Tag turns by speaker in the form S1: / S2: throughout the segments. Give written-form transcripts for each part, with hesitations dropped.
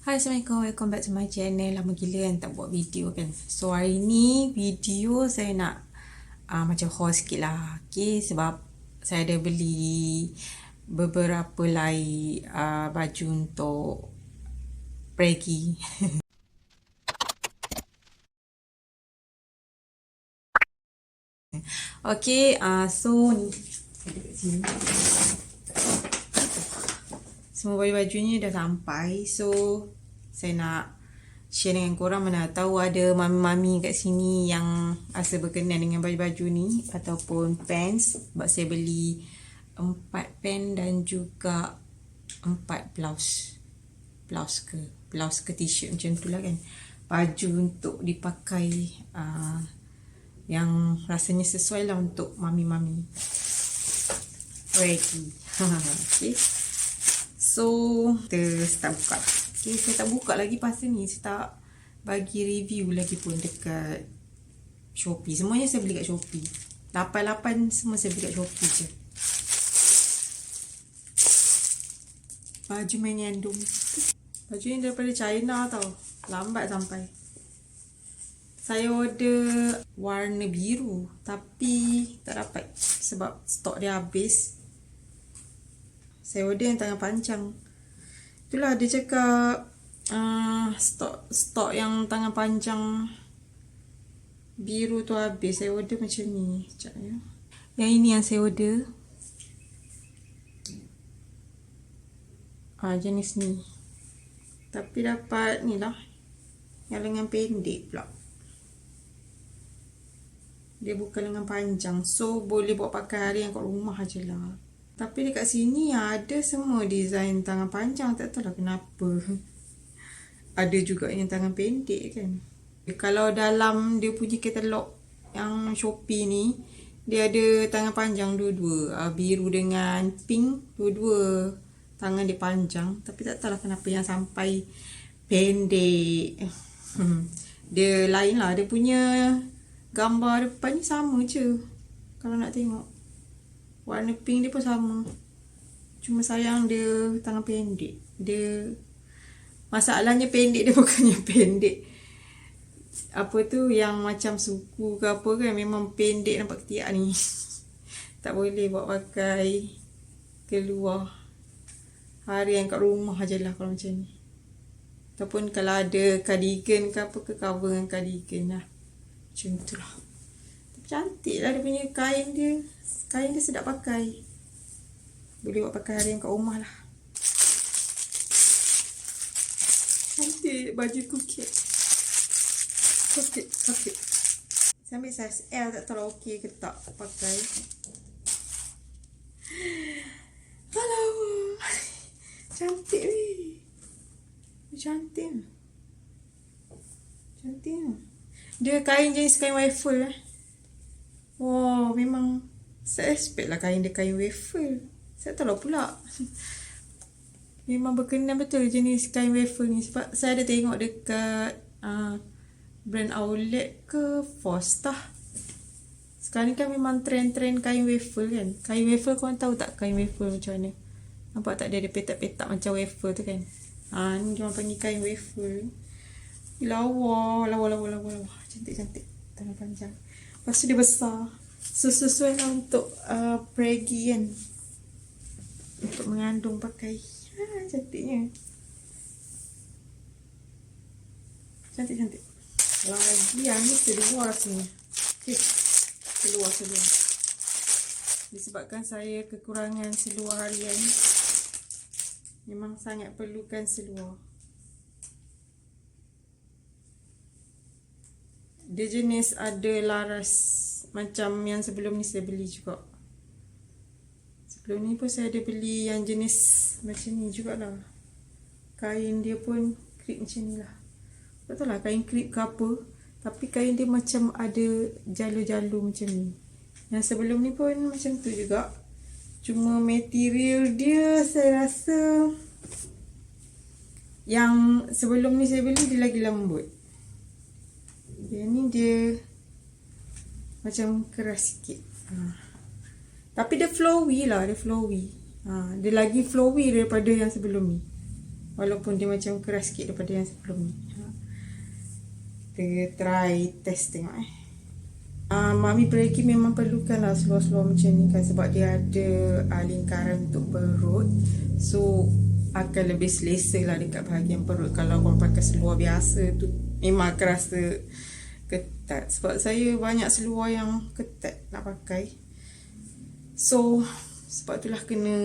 S1: Hai, Assalamualaikum. Welcome back to my channel. Lama gila kan tak buat video kan. So hari ni video saya nak macam haul sikit lah. Okay, sebab saya ada beli beberapa lai baju untuk pergi. Okay, so ni ada kat sini. Semua baju-baju ni dah sampai. So saya nak share dengan korang, mana tahu ada mami-mami kat sini yang rasa berkenan dengan baju-baju ni ataupun pants. Sebab saya beli 4 pants dan juga 4 blouse. Blouse ke t-shirt macam tu lah kan. Baju untuk dipakai yang rasanya sesuai lah untuk mami-mami ready. Okay. So kita start buka. Okay, saya tak buka lagi pasal ni. Saya tak bagi review lagi pun dekat Shopee. Semuanya saya beli kat Shopee. 8 semua saya beli kat Shopee je. Baju menyandung. Baju ni daripada China tau. Lambat sampai. Saya order warna biru tapi tak dapat sebab stok dia habis. Saya order yang tangan panjang. Itulah dia cakap stok yang tangan panjang biru tu habis. Saya order macam ni. Sekejap ya. Yang ini yang saya order. Jenis ni. Tapi dapat ni lah. Yang lengan pendek pula. Dia bukan lengan panjang. So boleh buat pakai harian kat rumah je lah. Tapi dekat sini ada semua design tangan panjang. Tak tahu lah kenapa. Ada juga yang tangan pendek kan. Kalau dalam dia punya katalog yang Shopee ni, dia ada tangan panjang dua-dua. Biru dengan pink, dua-dua tangan dia panjang. Tapi tak tahu lah kenapa yang sampai pendek. Dia lain lah. Dia punya gambar depan ni sama je. Kalau nak tengok. Warna pink dia pun sama. Cuma sayang dia tangan pendek. Dia masalahnya pendek dia bukannya pendek apa tu yang macam suku ke apa kan. Memang pendek nampak ketiak ni. Tak boleh buat pakai keluar harian kat rumah je lah kalau macam ni. Ataupun kalau ada cardigan ke apa ke, cover dengan cardigan lah. Macam tu lah. Cantik lah dia punya kain dia. Kain dia sedap pakai. Boleh buat pakai harian kat rumah lah. Cantik baju kuket. Kuket. Saya ambil size L, tak tahu okey ke tak pakai. Hello. Cantik ni. Cantik. Dia kain jenis kain waffle Wow, memang saya expect lah kain dia kain waffle. Saya tahu lah pula. Memang berkenan betul jenis kain waffle ni. Sebab saya ada tengok dekat brand outlet ke Forsta. Sekarang ni kan memang trend-trend kain waffle kan. Kain waffle korang tahu tak kain waffle macam mana? Nampak tak dia ada petak-petak macam waffle tu kan. Ni dia orang panggil kain waffle. Lawa. Cantik. Tangan panjang. Lepas tu dia besar. So sesuai lah untuk pergi kan. Untuk mengandung pakai. Cantiknya. Cantik. Kalau lagi yang ni seluar sini. Okay. Seluar. Disebabkan saya kekurangan seluar harian. Memang sangat perlukan seluar. Dia jenis ada laras macam yang sebelum ni saya beli juga. Sebelum ni pun saya ada beli yang jenis macam ni jugalah. Kain dia pun krip macam ni lah. Tak tahu lah kain krip ke apa. Tapi kain dia macam ada jalur-jalur macam ni. Yang sebelum ni pun macam tu juga. Cuma material dia saya rasa yang sebelum ni saya beli dia lagi lembut. Yang ni dia macam keras sikit. Tapi dia flowy lah. Dia lagi flowy daripada yang sebelum ni. Walaupun dia macam keras sikit daripada yang sebelum ni. Kita try test tengok Mami pergi memang perlukan lah seluar-seluar macam ni kan, sebab dia ada lingkaran untuk perut. So akan lebih selesa lah dekat bahagian perut. Kalau korang pakai seluar biasa tu memang akan rasa ketat. Sebab saya banyak seluar yang ketat nak pakai. So sebab itulah kena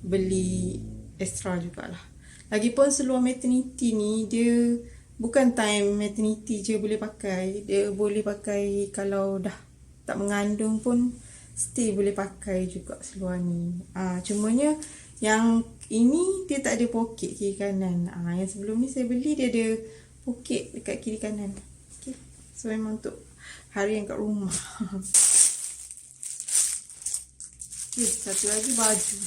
S1: beli extra jugalah. Lagipun seluar maternity ni dia bukan time maternity je boleh pakai. Dia boleh pakai kalau dah tak mengandung pun still boleh pakai juga seluar ni. Cumanya yang ini dia tak ada poket kiri kanan. Yang sebelum ni saya beli dia ada poket dekat kiri kanan. Okay. So memang untuk harian kat rumah. Okay, satu lagi baju.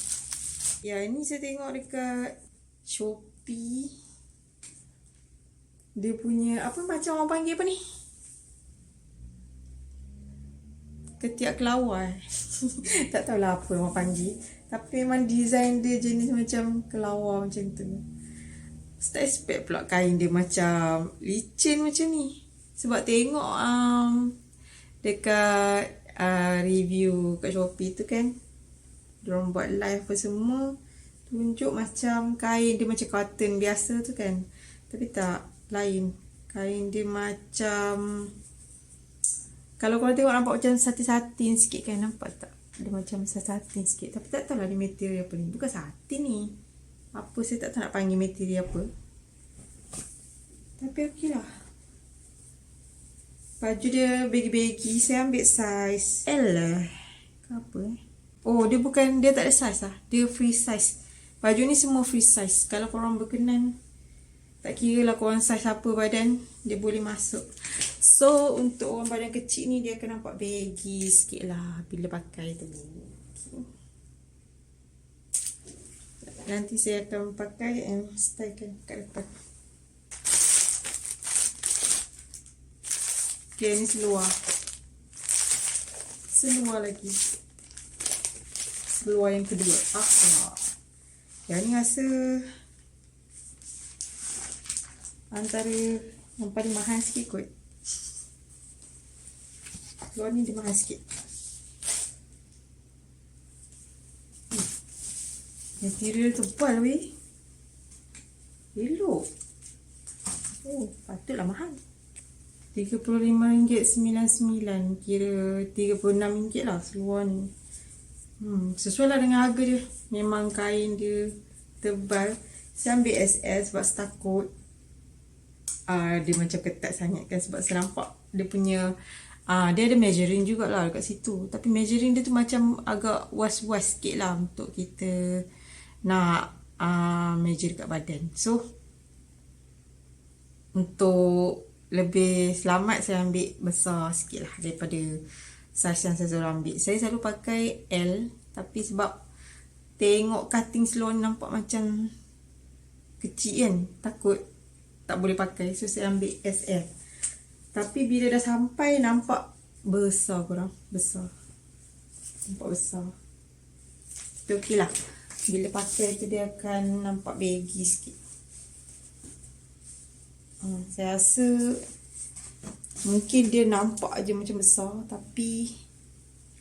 S1: Ya, ini saya tengok dekat Shopee. Dia punya apa macam orang panggil apa ni? Ketiak kelawar. Tak tahulah apa orang panggil. Tapi memang design dia jenis macam kelawar macam tu. Tak expect pula kain dia macam licin macam ni. Sebab tengok dekat review kat Shopee tu kan, diorang buat live apa semua, tunjuk macam kain dia macam cotton biasa tu kan. Tapi tak, lain. Kain dia macam, kalau korang tengok nampak macam satin-satin sikit kan, nampak tak? Dia macam satin sikit. Tapi tak tahulah dia material apa ni. Bukan satin ni. Apa saya tak tahu nak panggil material apa. Tapi okey lah. Baju dia baggy-baggy. Saya ambil saiz L lah. Ke apa Oh, dia bukan, dia tak ada saiz lah. Dia free size. Baju ni semua free size. Kalau korang berkenan, tak kira lah korang saiz apa badan, dia boleh masuk. So, untuk orang badan kecil ni, dia akan nampak baggy sikit lah bila pakai tu. Okay. Nanti saya akan pakai and stylekan kat depan. Okay, ni seluar. Seluar lagi. Seluar yang kedua. Yang ni rasa antara yang paling mahal sikit kot. Seluar ni dia mahal sikit. Material tebal weh. Elok. Oh, patutlah mahal. RM35.99. Kira RM36 lah seluar ni. Sesuai lah dengan harga dia. Memang kain dia tebal. Saya ambil SL sebab saya takut dia macam ketat sangat kan. Sebab saya nampak dia punya dia ada measuring jugalah kat situ. Tapi measuring dia tu macam agak was-was sikit lah untuk kita nak measure kat badan. So untuk lebih selamat saya ambil besar sikit lah daripada saiz yang saya selalu ambil. Saya selalu pakai L. Tapi sebab tengok cutting seluar ni nampak macam kecil kan, takut tak boleh pakai. So saya ambil SL. Tapi bila dah sampai nampak besar korang. Besar. Nampak besar. Itu okey lah. Bila pakai tu dia akan nampak baggy sikit. Saya rasa mungkin dia nampak aje macam besar, tapi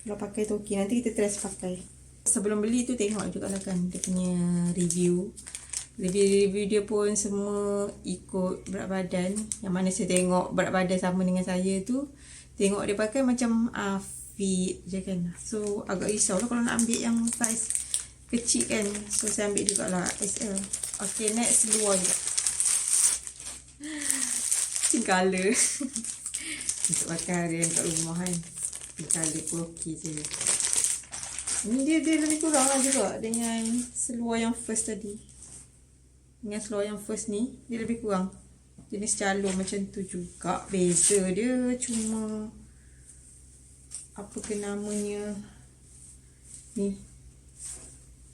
S1: kalau pakai tu okey. Nanti kita test pakai. Sebelum beli tu tengok juga lah kan dia punya review. Review dia pun semua ikut berat badan. Yang mana saya tengok berat badan sama dengan saya tu, tengok dia pakai macam fit je kan. So agak risau lah kalau nak ambil yang saiz kecil kan. So saya ambil jugalah SL. Okay, next seluar juga. Pink colour. Untuk pakai harian kat rumah kan. Pink colour pun okey je. Ni dia lebih kurang lah juga dengan seluar yang first tadi. Dengan seluar yang first ni, dia lebih kurang. Jenis calon macam tu juga. Beza dia cuma apa ke namanya ni.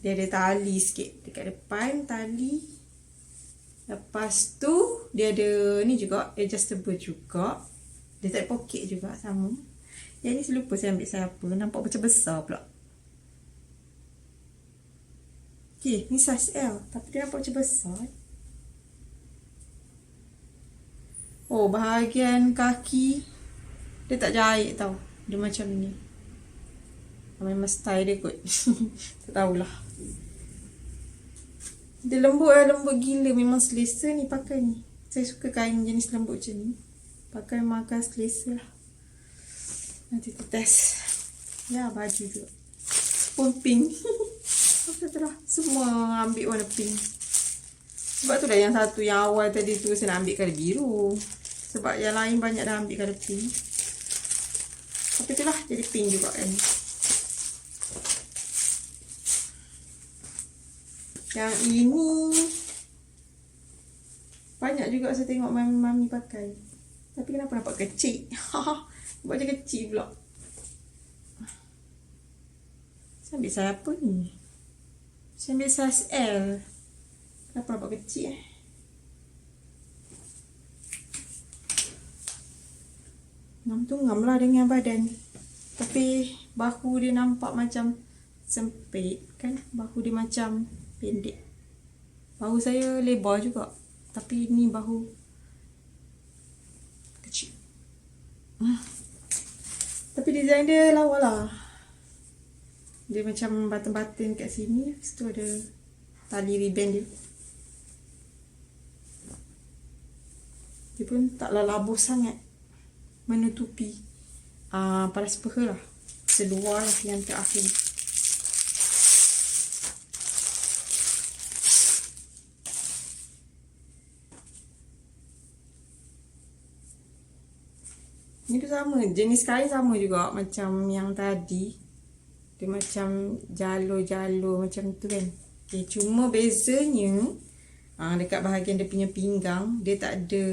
S1: Dia ada tali sikit dekat depan, tali. Lepas tu dia ada ni juga, adjustable juga. Dia tak ada poket juga, sama. Yang ni saya lupa saya ambil siapa. Nampak macam besar pula. Okay, ni size L. Tapi dia nampak macam besar. Oh, bahagian kaki dia tak jahit tau. Dia macam ni. Memang style dia kot. Tak tahulah. Dia lembut gila. Memang selesa ni pakai ni. Saya suka kain jenis lembut macam ni. Pakai memang akan selesa lah. Nanti kita test. Ya, baju tu. Pun pink. Apa tu lah. Semua ambil warna pink. Sebab tu dah yang satu yang awal tadi tu saya nak ambil colour biru. Sebab yang lain banyak dah ambil colour pink. Tapi itulah jadi pink juga kan. Yang ini banyak juga saya tengok mami pakai. Tapi kenapa nampak kecil? Buat macam kecil pula. Saya ambil size apa ni? Saya ambil size L. Kenapa nampak kecil ngam lah dengan badan. Tapi bahu dia nampak macam sempit kan. Bahu dia macam pendek. Bahu saya lebar juga. Tapi ni bahu kecil. Tapi design dia lawa lah. Dia macam button-button kat sini. Lepas tu ada tali ribbon dia. Dia pun taklah labuh sangat. Menutupi paras peha lah. Seluar lah yang terakhir. Ni tu sama. Jenis kain sama juga macam yang tadi. Dia macam jalur-jalur macam tu kan. Okay, cuma bezanya dekat bahagian dia punya pinggang. Dia tak ada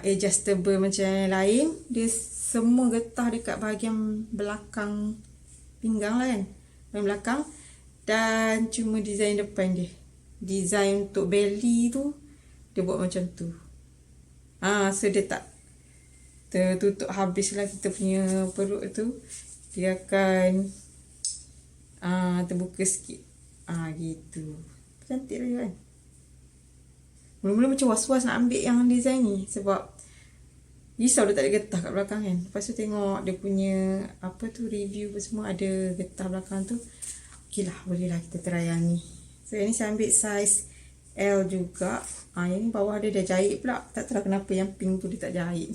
S1: adjustable macam yang lain. Dia semua getah dekat bahagian belakang pinggang lah kan. Bahagian belakang. Dan cuma design depan dia. Design untuk belly tu dia buat macam tu. So dia tak tertutup habis lah kita punya perut tu. Dia akan terbuka sikit. Gitu. Cantik lah kan. Mula-mula macam was-was nak ambil yang design ni. Sebab risau dia tak ada getah kat belakang kan. Lepas tu tengok dia punya review semua ada getah belakang tu. Okey lah, boleh lah kita try yang ni. So yang ni saya ambil size L juga. Yang ni bawah dia dah jahit pula. Tak tahu kenapa yang pink tu dia tak jahit.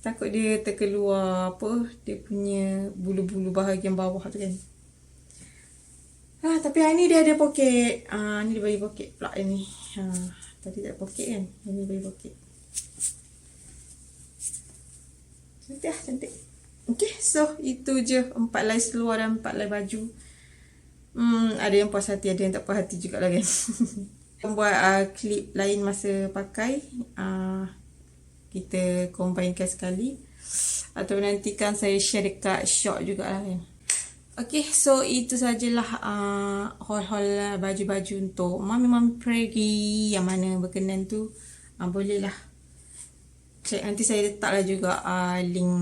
S1: Takut dia terkeluar dia punya bulu-bulu bahagian bawah tu kan. Tapi hari ni dia ada poket. Ni dia bagi poket pula ni. Tadi tak ada poket kan. Yang ni bagi poket. Cantik lah, cantik. Okay, so itu je 4 lai seluar dan 4 lai baju. Ada yang puas hati, ada yang tak puas hati jugalah kan. Buat klip lain masa pakai. Kita combinekan sekali. Atau nantikan saya share dekat short jugalah kan. Okay, so itu sajalah haul-haul baju-baju untuk mami-mami pergi yang mana berkenan tu. Bolehlah check. Nanti saya letaklah juga link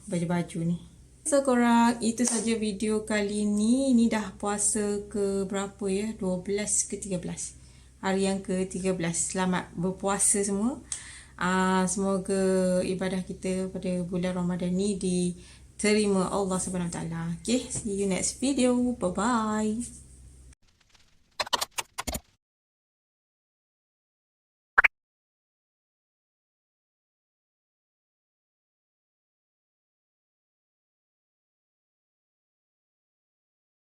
S1: baju-baju ni. So korang, itu saja video kali ni. Ni dah puasa ke berapa ya? 12 ke 13. Hari yang ke 13. Selamat berpuasa semua. Semoga ibadah kita pada bulan Ramadan ni diterima Allah SWT. Okay, see you next video. Bye-bye.